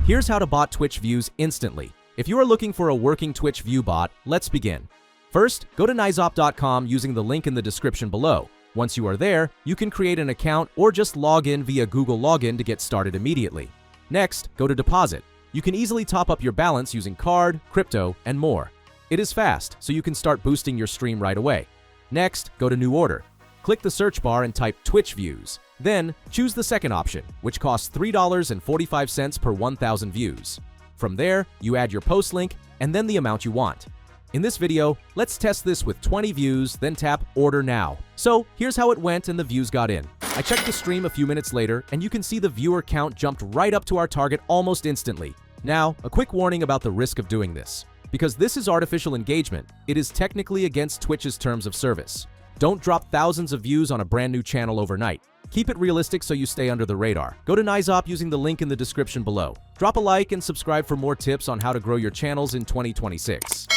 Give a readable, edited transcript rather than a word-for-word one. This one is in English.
Here's how to bot Twitch views instantly. If you are looking for a working Twitch view bot, let's begin. First, go to Naizop.com using the link in the description below. Once you are there, you can create an account or just log in via Google Login to get started immediately. Next, go to Deposit. You can easily top up your balance using card, crypto, and more. It is fast, so you can start boosting your stream right away. Next, go to New Order. Click the search bar and type Twitch views. Then, choose the second option, which costs $3.45 per 1,000 views. From there, you add your post link and then the amount you want. In this video, let's test this with 20 views, then tap Order Now. So, here's how it went and the views got in. I checked the stream a few minutes later, and you can see the viewer count jumped right up to our target almost instantly. Now, a quick warning about the risk of doing this. Because this is artificial engagement, it is technically against Twitch's terms of service. Don't drop thousands of views on a brand new channel overnight. Keep it realistic so you stay under the radar. Go to Naizop using the link in the description below. Drop a like and subscribe for more tips on how to grow your channels in 2026.